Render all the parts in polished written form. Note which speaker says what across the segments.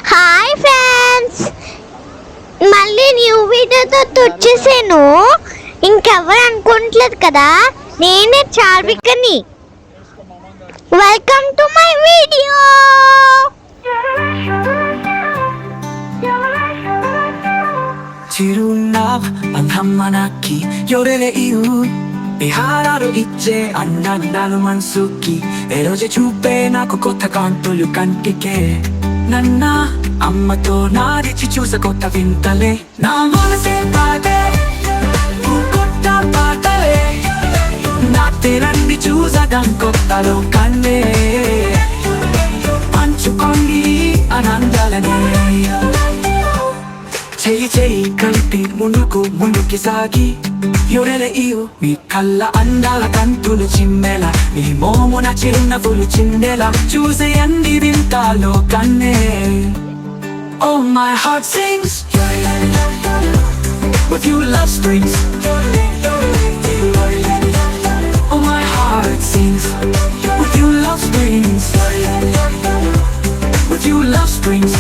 Speaker 1: Hi friends, మళ్ళీ new వీడియోతో వచ్చేసాను. ఇంకెవరు అనుకోవట్లేదు కదా, నేనే చార్వికని. Welcome to my video.
Speaker 2: చిరునావ్ అంధమ్మనకి ఎవరే ఇరు విహారాలు ఇచ్చే అన్నందాలు మనసుకి ఏ రోజు చూపే నాకు కొత్త కాంతులు కంటికే నన్న అమ్మతో నారిచి చూస కొత్త వింతలే నా మనసే పాటే కొత్త పాటలే నా తెరన్ని చూసడం కొత్త లోకాలే పంచుకోండి ఆనందాలనే చెయ్యి చెయ్యి కలిపి ముందుకి సాగి ఎవరే ఇరు మీ కళ్ళ అందాల కంతులు చిమ్మెలా మీ మోమున చిరునవ్వులు చిందెలా చూసే అన్ని వింతాలో కన్నే. Oh, my heart sings with you love strings. Oh, my heart sings with you love strings. With you love strings.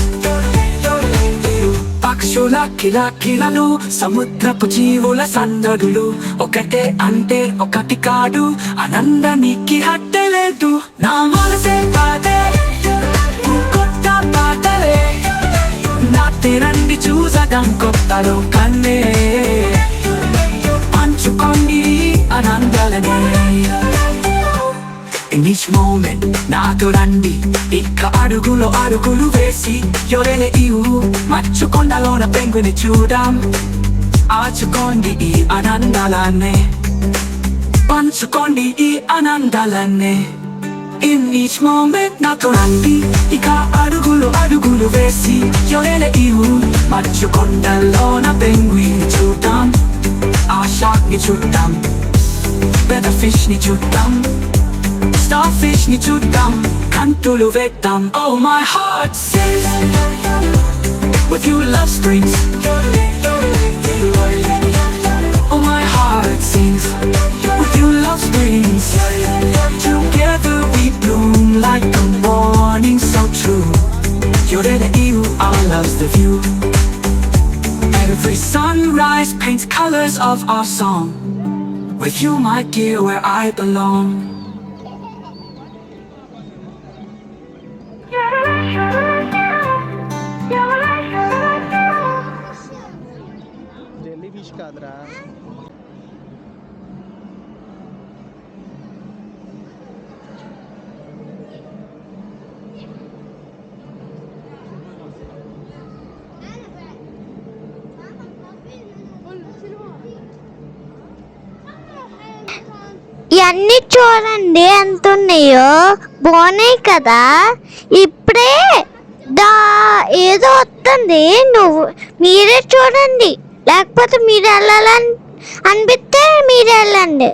Speaker 2: పక్షుల కిలకిలను సముద్రపు జీవుల సందడులు ఒకటే అంటే ఒకటి కాడు ఆనందానికి హట్టలేదు నా మనసే పాటే కొత్త పాటలే నా తెరన్ని చూసడం కొత్త లోకాలే పంచుకోండి ఆనందాలనే. In each moment నాతో రండి ఇక అడుగులు వేసి ఎవరే ఇరు మచ్చు కొండలోన పెంగుని చూడాం ఆచుకోండి ఈ ఆనందాలనే పంచుకోండి ఈ ఆనందాలనే. In each moment నాతో రండి ఇక అడుగులు వేసి ఎవరే ఇరు మచ్చు కొండలోన పెంగుని చూడాం ఆ షార్క్ ని చూద్దాం పెద్ద ఫిష్ ని చూద్దాం starfish ni chutam kantulu vetam. Oh, my heart sings with you love strings. Oh, my heart sings with you love strings. Together we bloom like a morning so true. You're the you, our love's the view. Every sunrise paints colors of our song. With you, my dear, where I belong.
Speaker 3: Jellyfish కాదురా,
Speaker 1: ఇవన్నీ చూడండి ఎంత ఉన్నాయో, బాగున్నాయి కదా. ఇప్పుడే ఏదో వస్తుంది, మీరే చూడండి, లేకపోతే మీరు వెళ్ళాలని అనిపిస్తే మీరు వెళ్ళండి.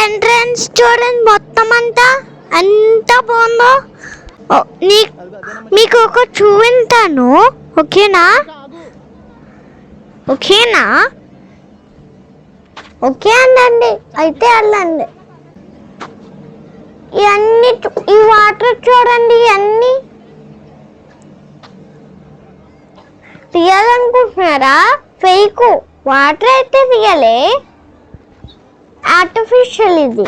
Speaker 1: ఎంట్రన్స్ చూడండి, మొత్తం అంతా ఎంత బాగుందో. మీకు ఒక చూపించాను, ఓకేనా? ఓకేనా? ఓకే అనండి, అయితే వెళ్ళండి. ఇవన్నీ ఈ వాటర్ చూడండి, ఇవన్నీ తీయాలనుకుంటున్నారా? ఫేక్ వాటర్ అయితే తీయాలి, ఆర్టిఫిషియల్ ఇది.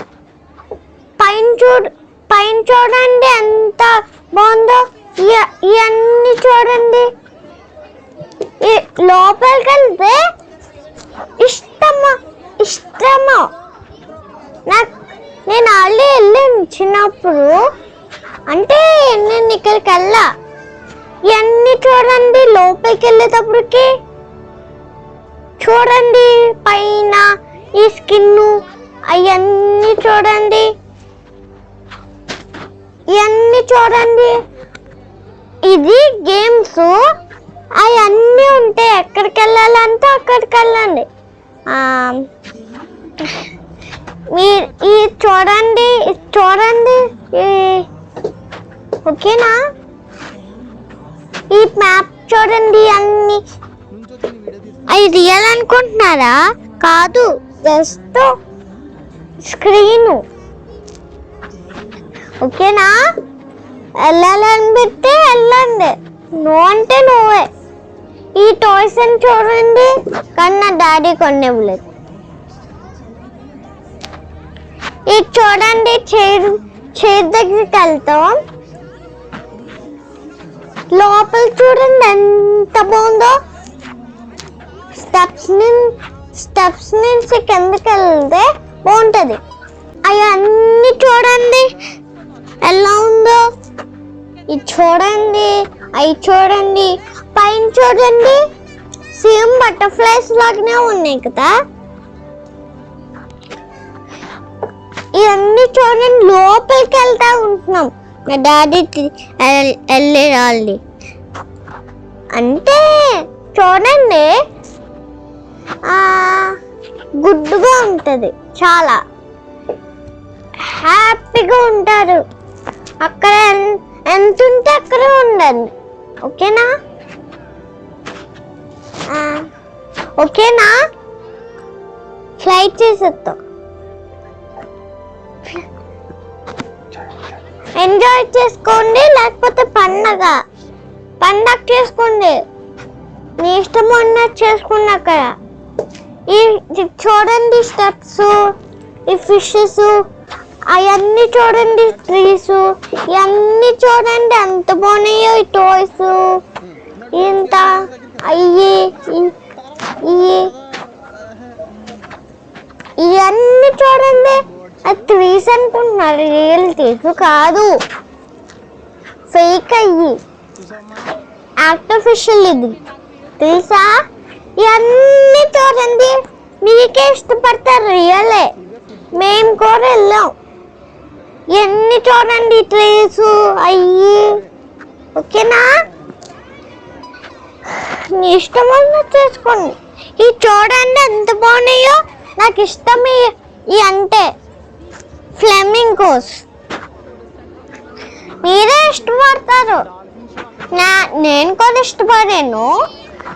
Speaker 1: పైన చూడండి ఎంత బాగుందో. ఇవన్నీ చూడండి, లోపలికి వెళ్తే ఇష్టమో నేను ఆల్రెడీ వెళ్ళాను చిన్నప్పుడు, అంటే నేను ఇక్కడికి వెళ్ళా. ఇవన్నీ చూడండి, లోపలికి వెళ్ళేటప్పటికి చూడండి పైన ఈ స్కిన్ అవన్నీ చూడండి, ఇవన్నీ చూడండి. ఇది గేమ్స్ అవన్నీ ఉంటాయి, ఎక్కడికి వెళ్ళాలంటే అక్కడికి వెళ్ళండి. మీరు చూడండి ఓకేనా? ఈ మ్యాప్ చూడండి, అన్ని అవి రియల్ అనుకుంటున్నారా? కాదు, జస్ట్ స్క్రీన్. ఓకేనా? వెళ్ళాలనిపిస్తే వెళ్ళండి, నో అంటే నువ్వే. ఈ టాయ్స్ అని చూడండి, కానీ నా డాడీ కొనివ్వలేదు. ఇది చూడండి, చైర్ దగ్గరికి వెళ్తాం, లోపల చూడండి ఎంత బాగుందో. స్టెప్స్ నుంచి కిందకి వెళ్తే బాగుంటుంది. అవన్నీ చూడండి ఎలా ఉందో. ఇది చూడండి, అవి చూడండి, పైన చూడండి, సేమ్ బటర్ఫ్లైస్ లాగానే ఉన్నాయి కదా. ఇవన్నీ చూడండి, లోపలికి వెళ్తా ఉంటున్నాం. మా డాడీ వెళ్ళి రాలి అంటే చూడండి, గుడ్డుగా ఉంటుంది, చాలా హ్యాపీగా ఉంటారు. అక్కడ ఎంత ఉంటే అక్కడే ఉండండి, ఓకేనా? ఓకేనా? ఫ్లైట్ చేసేస్తాం. ఎంజాయ్ చేసుకోండి, లేకపోతే పండగ చేసుకోండి, నీ ఇష్టం ఉన్నట్టు చేసుకోండి. అక్కడ ఈ చూడండి స్టెప్స్, ఈ ఫిషెస్, అవన్నీ చూడండి, ట్రీస్, ఇవన్నీ చూడండి ఎంత బాగున్నాయో. ఈ టాయ్స్ ఇంత ఇవన్నీ చూడండి. అది ట్రీస్ అనుకుంటున్నారు, రియల్ ట్రీస్ కాదు, ఫేక్ అయ్యి ఆర్టిఫిషియల్. ఇది తెలుసా? ఇవన్నీ చూడండి, మీకే ఇష్టపడతారు, రియలే. మేము కూడా వెళ్ళాం. ఇవన్నీ చూడండి, ట్రీస్ అయ్యి, ఓకేనా? నీ ఇష్టం ఉన్నట్టు చేసుకోండి. ఇవి చూడండి ఎంత బాగున్నాయో, నాకు ఇష్టం ఇవి అంటే ఫ్లెమింగోస్. మీరే ఇష్టపడతారు, నేను కూడా ఇష్టపడాను,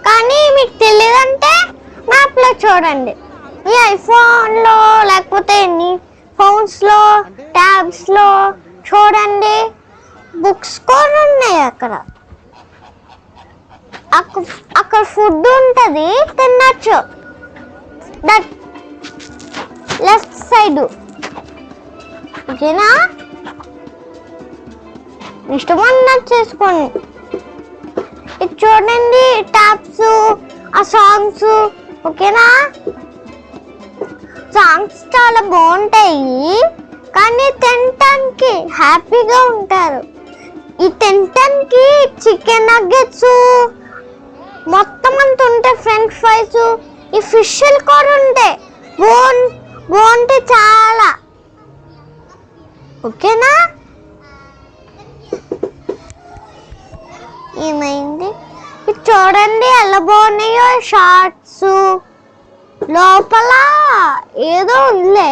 Speaker 1: కానీ మీకు తెలియదంటే మ్యాప్లో చూడండి. ఈ ఐఫోన్లో లేకపోతే ఎన్ని ఫోన్స్లో, ట్యాబ్స్లో చూడండి, బుక్స్ కూడా ఉన్నాయి. అక్కడ ఫుడ్ ఉంటుంది, తినచ్చు. దట్ లెఫ్ట్ సైడ్, ఓకేనా? ఇష్టమన్నట్టు చేసుకోండి. ఇది చూడండి, ట్యాబ్స్, ఆ సాంగ్స్, ఓకేనా? సాంగ్స్ చాలా బాగుంటాయి, కానీ తినటానికి హ్యాపీగా ఉంటారు. ఈ తినటానికి చికెన్ నగ్గెట్స్ మొత్తం అంత ఉంటాయి, ఫ్రెంచ్ ఫ్రైస్, ఈ ఫిష్లు కూడా ఉంటాయి, బాగుంటాయి చాలా, ఓకేనా? ఏమైంది? ఇది చూడండి ఎలా బాగున్నాయో. షార్ట్స్ లోపల ఏదో ఉందిలే,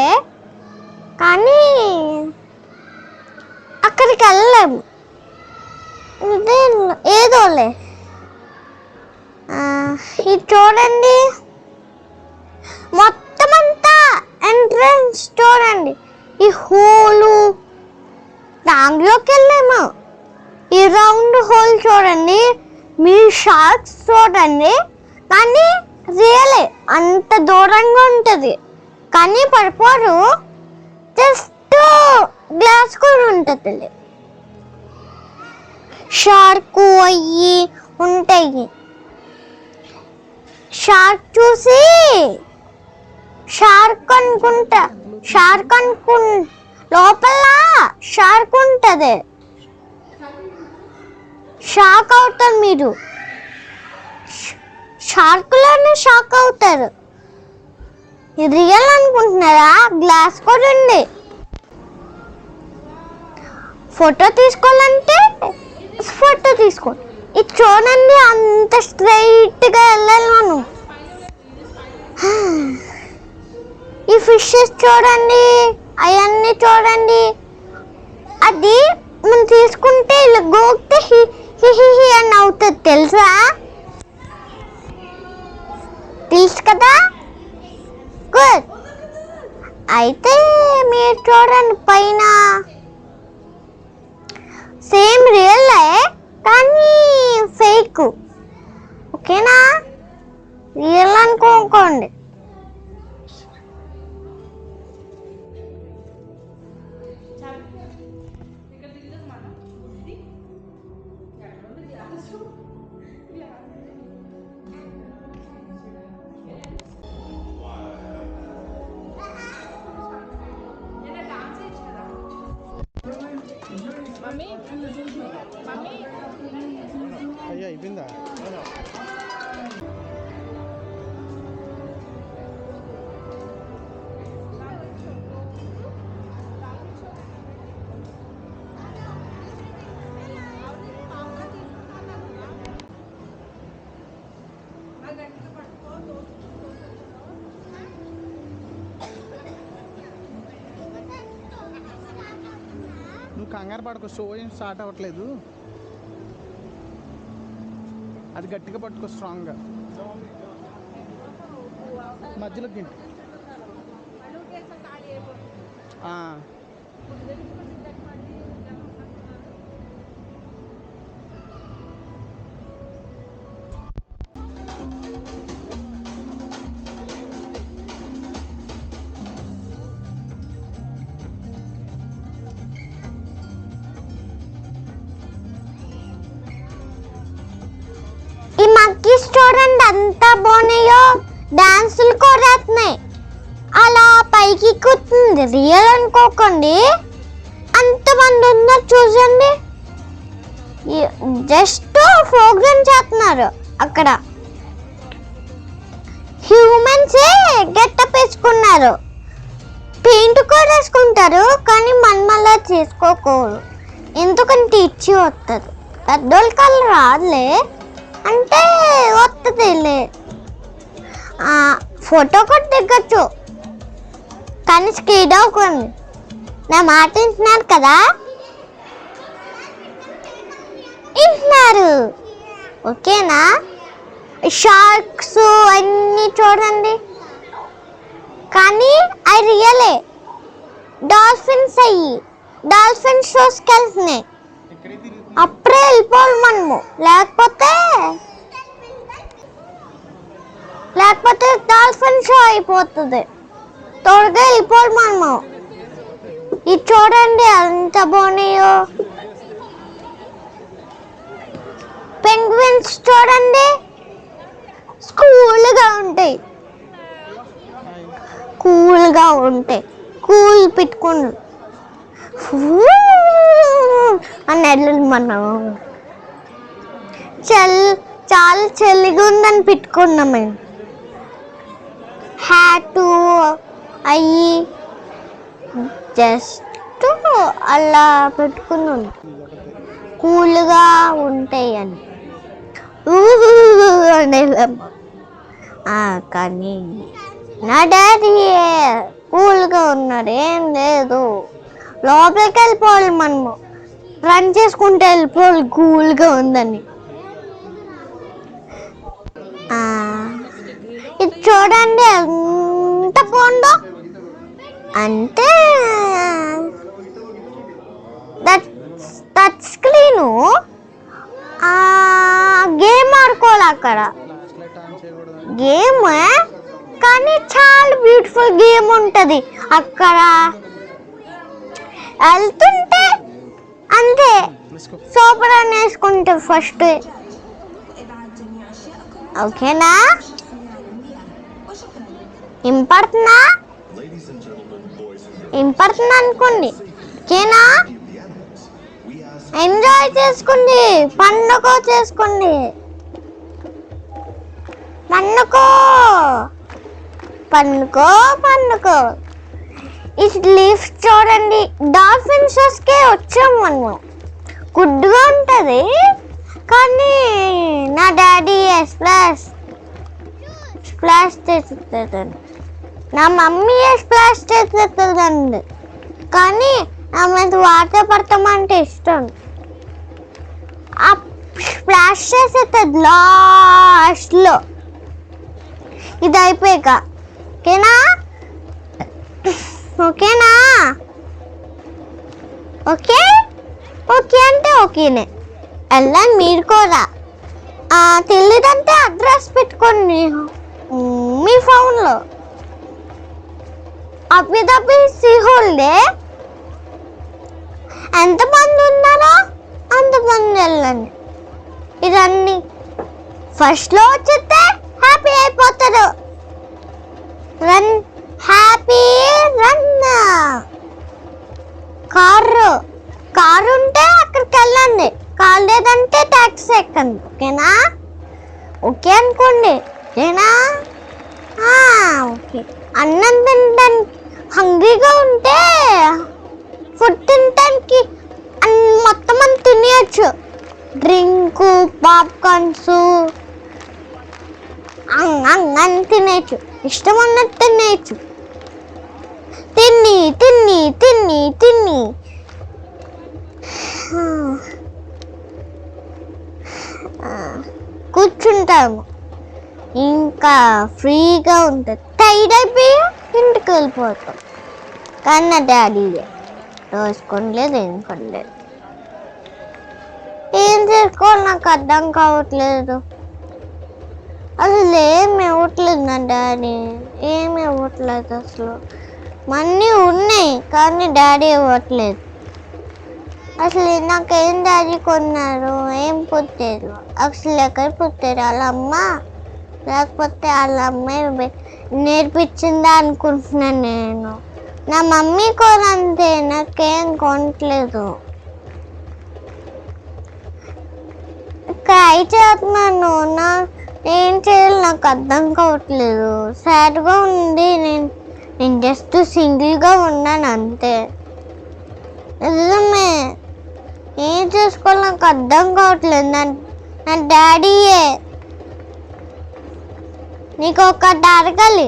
Speaker 1: కానీ అక్కడికి వెళ్ళలేము, ఏదోలే. ఇది చూడండి, మొత్తం అంతా ఎంట్రన్స్ చూడండి, ఈ హోలు దాంట్లోకి వెళ్ళాము. ఈ రౌండ్ హోల్ చూడండి, మీ షార్క్స్ చూడండి, కానీ రియలే అంత దూరంగా ఉంటుంది, కానీ పడిపోరు, జస్ట్ గ్లాస్ కూడా ఉంటుంది. షార్క్ అయ్యి ఉంటాయి. షార్క్ చూసి షార్క్ అనుకుంటా, లోపల షార్క్ ఉంటుంది, షాక్ అవుతారు మీరు. షార్క్లోనే షాక్ అవుతారు. ఇది రియల్ అనుకుంటున్నారా? గ్లాస్ కూడా ఉంది. ఫోటో తీసుకోవాలంటే ఫోటో తీసుకోండి. ఇది చూడండి, అంత స్ట్రైట్గా వెళ్ళాలి మనం. ఈ ఫిషెస్ చూడండి, అవన్నీ చూడండి. అది మనం తీసుకుంటే ఇలా గోక్తే హి అని అవుతుంది, తెలుసా? తెలుసు కదా? గుడ్. అయితే మీరు చూడండి, పైన సేమ్
Speaker 3: అయ్యా అయిపోయిందా? నువ్వు కంగారు పడుకో, షో ఏం స్టార్ట్ అవ్వట్లేదు. అది గట్టిగా పట్టుకో, స్ట్రాంగ్గా. మధ్యలో గింటి.
Speaker 1: ఈ మంకీస్ చూడండి ఎంత బాగున్నాయో, డాన్సులు కూడా వేస్తున్నాయి. అలా పైకి ఎక్కుతుంది, రియల్ అనుకోకండి. అంతమంది ఉన్నారు చూసండి, జస్ట్ ప్రోగ్రామ్ చేస్తున్నారు అక్కడ. హ్యూమన్సే గెటప్ వేసుకున్నారు, పెయింట్ కూడా వేసుకుంటారు, కానీ మనమల్లా చేసుకోకూడదు. ఎందుకంటే ఇచ్చి వస్తుంది, పెద్దోళ్ళ కళ్ళు రాదులే అంటే వస్తుందిలే. ఫోటో కూడా దిగచ్చు, కానీ స్క్రీన్ అవ్వకండి. నా మాట వింటున్నారు కదా, వింటున్నారు ఓకేనా? షార్క్స్ అన్నీ చూడండి, కానీ అవి రియలే. డాల్ఫిన్స్ డాల్ఫిన్ షోస్కి వెళ్తున్నాయి, అప్పుడే వెళ్ళిపోవాలి మనము, లేకపోతే డాల్ఫిన్ షో అయిపోతుంది. త్వరగా వెళ్ళిపోవాలి మనము. ఇది చూడండి ఎంత బాగున్నాయో. పెంగ్విన్స్ చూడండి, కూల్గా ఉంటాయి, కూల్ పెట్టుకుని అని వెళ్ళాలి మనం. చాలా చలిగా ఉందని పెట్టుకున్నాం మేము. హ్యాటు అయ్యి జస్ట్ అలా పెట్టుకున్నాం, కూల్గా ఉంటాయి అని. కానీ నా డాడీ కూల్గా ఉన్నాడు, ఏం లేదు. లోపలికి వెళ్ళిపోవాలి మనము, రన్ చేసుకుంటే వెళ్ళిపోవాలి కూల్గా ఉందని. ఇది చూడండి ఎంత బాగుందో. అంటే టచ్ స్క్రీను, గేమ్ ఆడుకోవాలి అక్కడ. గేమ్ కానీ చాలా బ్యూటిఫుల్ గేమ్ ఉంటుంది అక్కడ. వెళ్తుంటే అంతే సూపర్ అని వేసుకుంటారు ఫస్ట్. ఓకేనా? ఇంపడుతుందా అనుకోండి, ఓకేనా? ఎంజాయ్ చేసుకోండి, పండుగ చేసుకోండి, పండుగ. ఈ లీఫ్ చూడండి, డాల్ఫిన్ షోస్కే వచ్చాము మనము. గుడ్డుగా ఉంటుంది, కానీ నా డాడీ స్ప్లాష్ చేస్తుందండి, నా మమ్మీ స్ప్లాష్ చేస్తుందండి, కానీ ఆమె వాటర్ పడతామంటే ఇష్టం. ఆ స్ప్లాష్ చేసేస్తుంది లాస్ట్లో, ఇది అయిపోయాక. ఓకేనా? ఓకే అంటే ఓకేనే. వెళ్ళండి మీరు కూడా. తెలియదంటే అడ్రస్ పెట్టుకోండి మీ ఫోన్లో. అప్పిదప్పి సీహోల్డే ఎంతమంది ఉన్నారో అంతమంది వెళ్ళండి. ఇదన్నీ ఫస్ట్లో వచ్చేస్తే హ్యాపీ అయిపోతారు. Happy run. కారు కారు ఉంటే అక్కడికి వెళ్ళండి, కారు లేదంటే ట్యాక్సీ ఎక్కండి. ఓకేనా? ఓకే అనుకోండి. ఓకేనా? ఓకే. అన్నం తినడానికి హంగ్రీగా ఉంటే ఫుడ్ తినడానికి మొత్తం అని తినేయచ్చు. డ్రింకు, పాప్కార్న్స్ అని తినేయచ్చు. ఇష్టం ఉన్నట్టు తినేయచ్చు. తిని తిని తిని తిని కూర్చుంటాము. ఇంకా ఫ్రీగా ఉంటుంది. టైడ్ అయిపోయి ఇంటికి వెళ్ళిపోతాం. కానీ నా డాడీ రోజుకోలేదు, ఏం కొనలేదు. ఏం చేసుకోవాలి నాకు అర్థం కావట్లేదు. అసలు ఏమి ఇవ్వట్లేదు నా డాడీ, ఏమి ఇవ్వట్లేదు. అసలు మనీ ఉన్నాయి కానీ డాడీ ఇవ్వట్లేదు. అసలు నాకేం డాడీ కొన్నారు, ఏం పుట్టారు, అసలు ఎక్కడ పుట్టారు? వాళ్ళ అమ్మ లేకపోతే వాళ్ళ అమ్మాయి నేర్పించిందా అనుకుంటున్నాను నేను. నా మమ్మీ కొనంతే, నాకేం కొనట్లేదు. ట్రై చేస్తున్నాను, ఏం చేయాలి నాకు అర్థం కావట్లేదు. సాడ్గా ఉంది. నేను జస్ట్ సింగిల్గా ఉన్నాను అంతే. నిజమే, ఏం చేసుకోవాలి నాకు అర్థం కావట్లేదు. నా డాడీయే నీకు ఒకటి అడగాలి.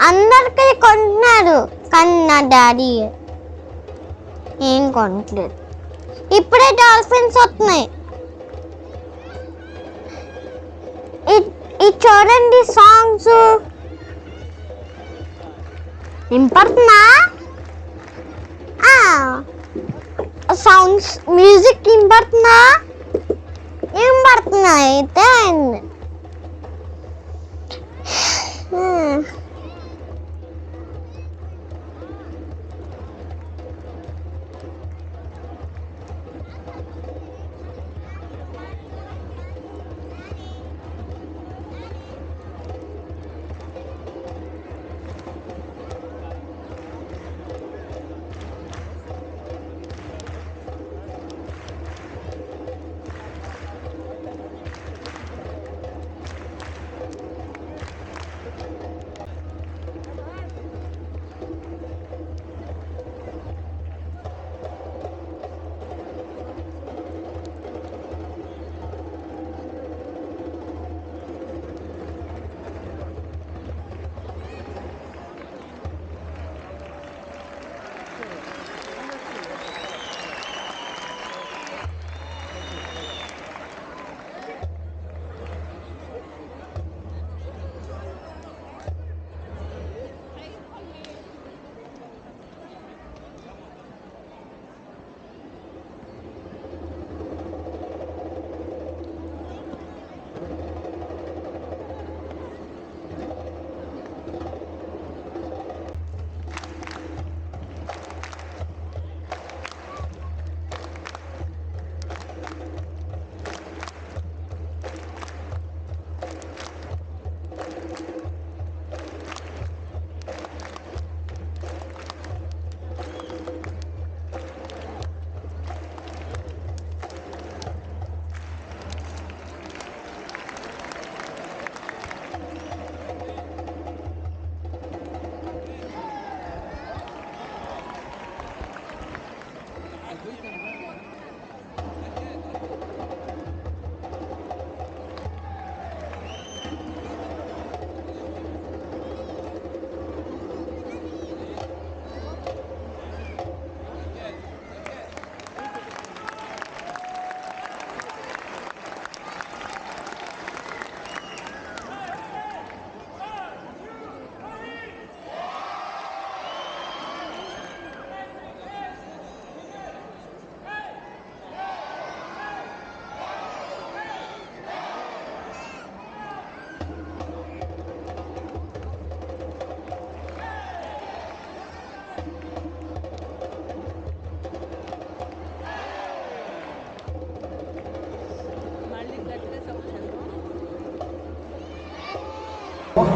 Speaker 1: అందరికీ కొంటున్నారు కానీ నా డాడీయే ఏం కొనట్లేదు. ఇప్పుడే డాల్ఫిన్స్ వస్తున్నాయి. ఇది చూడండి, సాంగ్స్ వినపడుతుందా? సౌండ్స్, మ్యూజిక్ వినపడుతుందా? వినపడుతున్నా అయితే అయింది.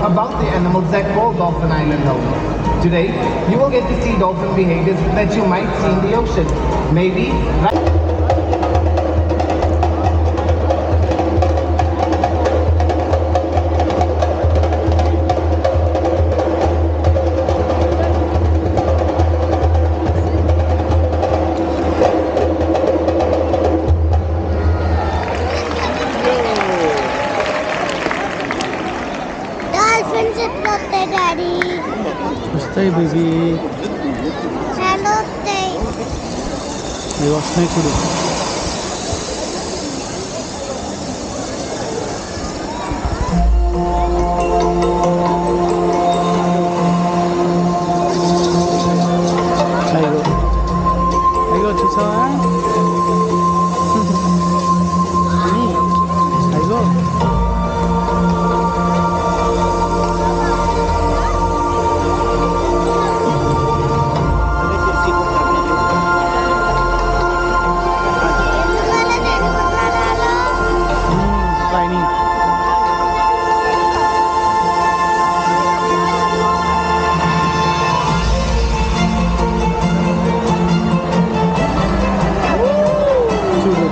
Speaker 4: about the animals that call Dolphin Island home. Today, you will get to see dolphin behaviors that you might see in the ocean. Maybe
Speaker 1: dolphins ఎట్లా వస్తాయి డాడీ?
Speaker 3: వస్తాయి బేబీ,
Speaker 1: చాలా వస్తాయి.
Speaker 3: ఇవి వస్తున్నాయి చూడు. అయ్యో అయ్యో చూసావా? అయ్యో
Speaker 1: ఎందువల్ల నడుపుతున్నారా అలా?
Speaker 3: ట్రైనింగ్. చూడు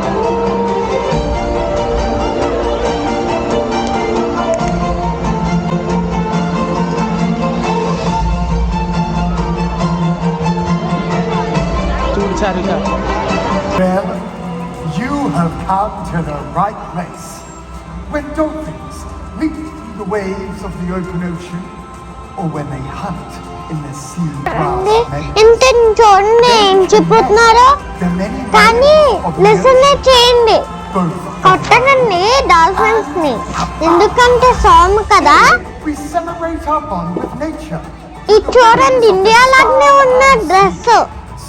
Speaker 3: చూడు చారిక.
Speaker 5: Well, you have come to the right place. When dolphins leap through the waves of the open ocean, or when they hunt in the sea grass meadows,
Speaker 1: ఇంత చూడండి ఏం చెప్పుతున్నారో.
Speaker 5: the many
Speaker 1: కానీ
Speaker 5: waves of the
Speaker 1: listen
Speaker 5: ocean,
Speaker 1: చేయండి,
Speaker 5: both
Speaker 1: కొట్టనండి dolphins ని, ఎందుకంటే సాము కదా.
Speaker 5: we celebrate our bond with nature.
Speaker 1: ఇది చూడండి ఇండియాలోనే ఉన్న dress.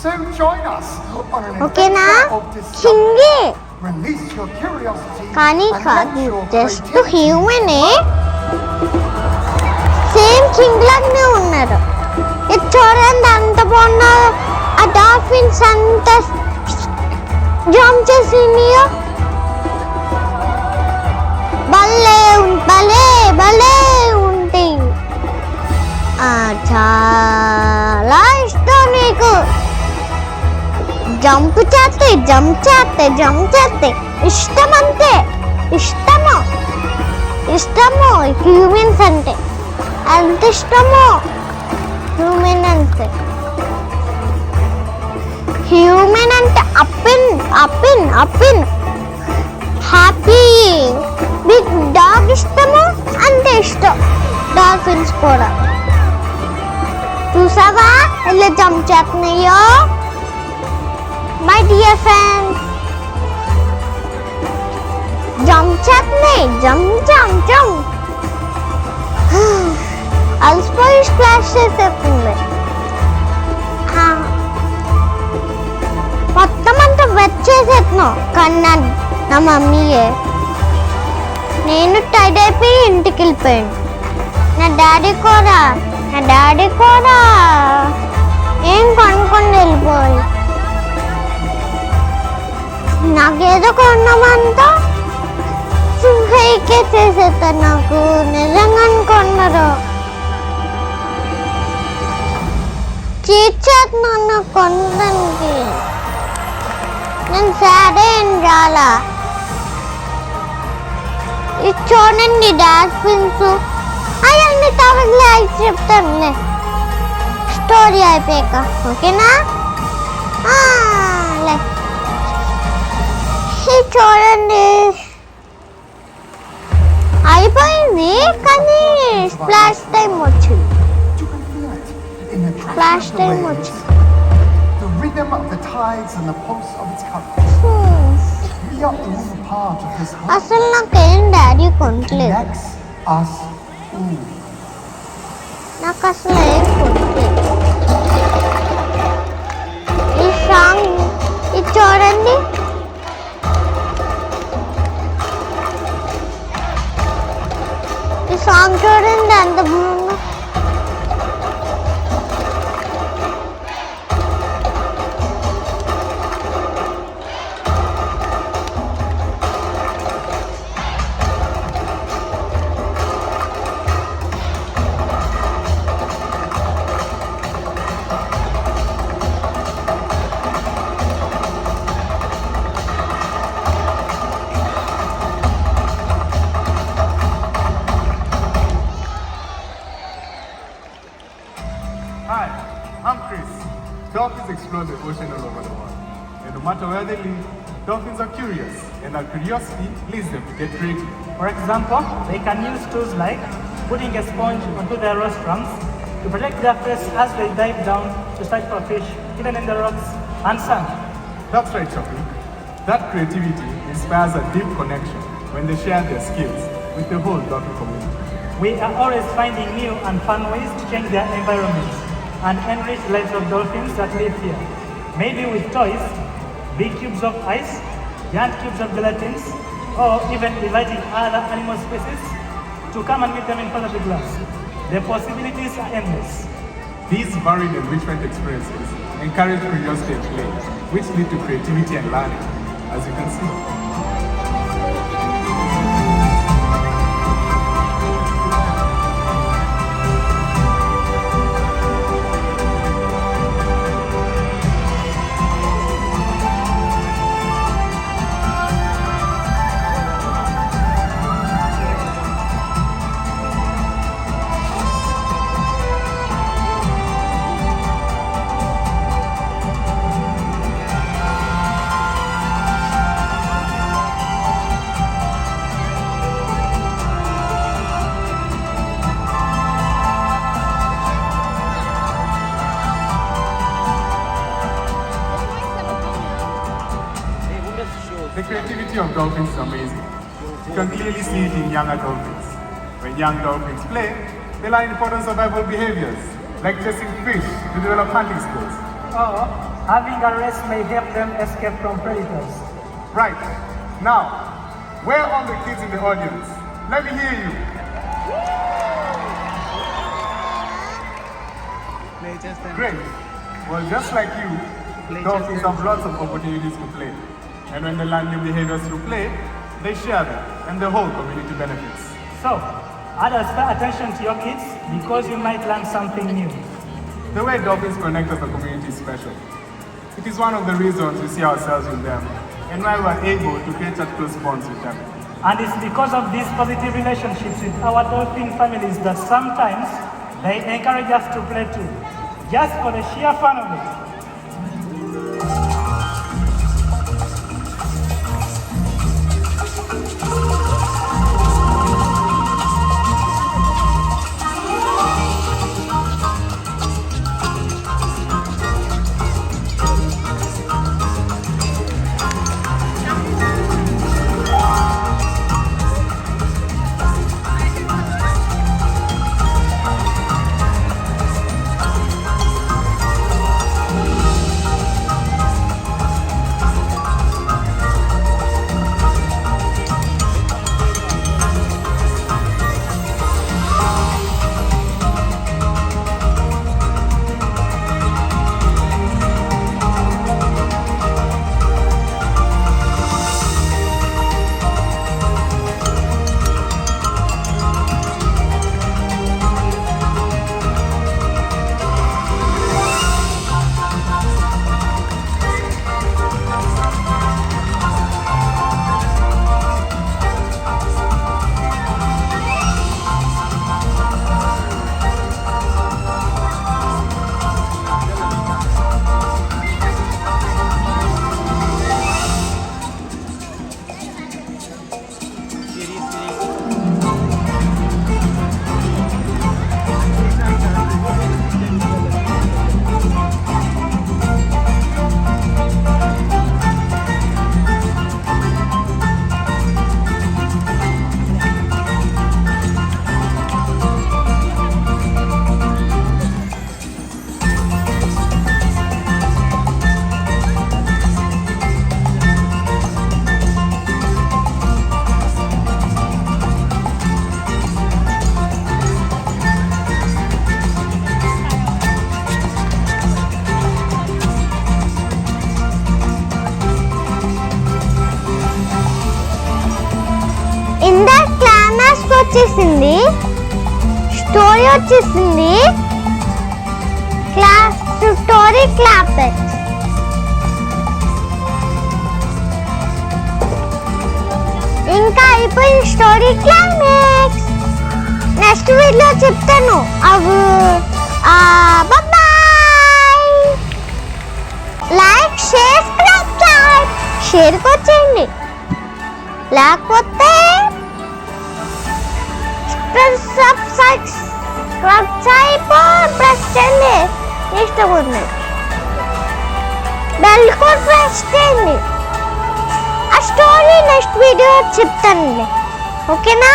Speaker 5: So join us on an
Speaker 1: ఓకేనా?
Speaker 5: adventure of discovery.
Speaker 1: కింగి
Speaker 5: Release your curiosity
Speaker 1: కానీ
Speaker 5: and
Speaker 1: కాదు,
Speaker 5: let your
Speaker 1: జస్ట్
Speaker 5: creativity
Speaker 1: హ్యూమనే. సేమ్ కింగ్ లాగానే ఉన్నారు. ఇది చూడండి అంత బాగున్నారు. ఆ డాల్ఫిన్స్ అంత జంప్ చేసినాయో. భలే భలే భలే ఉంటాయి. చాలా ఇష్టం నీకు. జంప్ చేస్తే జంప్ చేస్తే జంప్ చేస్తే ఇష్టం, అంతే ఇష్టము. ఇష్టము హ్యూమన్స్ అంటే ఎంత ఇష్టమో హ్యూమన్ అంటే. హ్యూమన్ అంటే అప్పిన్ అప్పిన్ అప్పిన్ హ్యాపీ. మీకు డాగ్ ఇష్టము అంతే ఇష్టం డాల్ఫిన్స్ కూడా. చూసావా ఇలా జంప్ చేస్తున్నాయో? మై డియర్ ఫ్రెండ్స్, జంప్ చేస్తున్నాయి, జంప్ జంప్ జంప్. అలసిపోయి స్ప్లాష్ చేసేస్తుంది. మొత్తం అంతా వెట్ చేసేస్తున్నావు కన్నా నా మమ్మీయే. నేను టైడ్ అయిపోయి ఇంటికి వెళ్ళిపోయాను. నా డాడీ కూడా ఏం కొనుక్కొని వెళ్ళిపోయి. నాకేదో కొన్నామంతా ఫేకే చేసేస్తారు. నాకు నిజంగా కొన్నారు. చీచేస్తున్నాను నాకు కొనడానికి. నేను సాడే చాలా. ఇది చూడండి డాల్ఫిన్స్. అవన్నీ తవలే అయితే చెప్తానులే స్టోరీ అయిపోయాక, ఓకేనా? లే ఇది చూడండి అయిపోయింది, కానీ స్ప్లాష్ టైం వచ్చింది.
Speaker 5: You can feel it in the crash
Speaker 1: Flash
Speaker 5: of the
Speaker 1: time
Speaker 5: waves, the rhythm of the tides and the pulse of its currents. We are all a part of this heart
Speaker 1: అసలు నాకేం daddy కొనట్లేదు.
Speaker 5: connects us all.
Speaker 1: నాకు అసలు ఏం కొనట్లేదు. ఈ song ఇది చూడండి. ఈ song చూడండి ఎంత బాగుందో.
Speaker 6: explore the ocean all over the world. And no matter where they live, dolphins are curious, and that curiosity leads them to get creative.
Speaker 7: For example, they can use tools like putting a sponge onto their rostrums to protect their face as they dive down to search for fish hidden in the rocks and sand.
Speaker 6: That's right, Shafiq. That creativity inspires a deep connection when they share their skills with the whole dolphin community.
Speaker 7: We are always finding new and fun ways to change their environments and enrich the lives of dolphins that live here. Maybe with toys, big cubes of ice, giant cubes of gelatins, or even inviting other animal species to come and meet them in front of the glass. The possibilities are endless.
Speaker 6: These varied enrichment experiences encourage curiosity and play, which lead to creativity and learning, as you can see. The creativity of dolphins is amazing. You can clearly see it in younger dolphins. When young dolphins play, they learn important survival behaviors, like chasing fish to develop hunting skills.
Speaker 7: Or having a race may help them escape from predators.
Speaker 6: Right. Now, where are all the kids in the audience? Let me hear you. Great. Well, just like you, dolphins have lots of opportunities to play. And when they learn new behaviors through play, they share them, and the whole community benefits.
Speaker 7: So, adults, pay attention to your kids because you might learn something new.
Speaker 6: The way dolphins connect as a community is special. It is one of the reasons we see ourselves in them, and why we are able to create such close bonds with them.
Speaker 7: And it's because of these positive relationships with our dolphin families that sometimes they encourage us to play too, just for the sheer fun of it.
Speaker 1: వచ్చేసింది, story వచ్చేసింది, story క్లాపెట్. ఇంకా అయిపోయింది story climax. Next video చెప్తాను. అవు bye. Like share షేర్కి వచ్చేయండి, లేకపోతే press చేయండి, ఇష్టం ఉంది. బెల్ కూడా ప్రెస్ చేయండి. ఆ స్టోరీ నెక్స్ట్ వీడియో చెప్తానండి, ఓకేనా?